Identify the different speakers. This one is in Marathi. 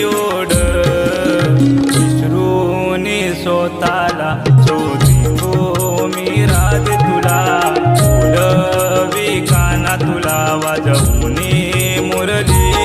Speaker 1: ओढ विसरून स्वतःला शोधितो मी राधे तुला बोलवी काना तुला वाजवून मुरली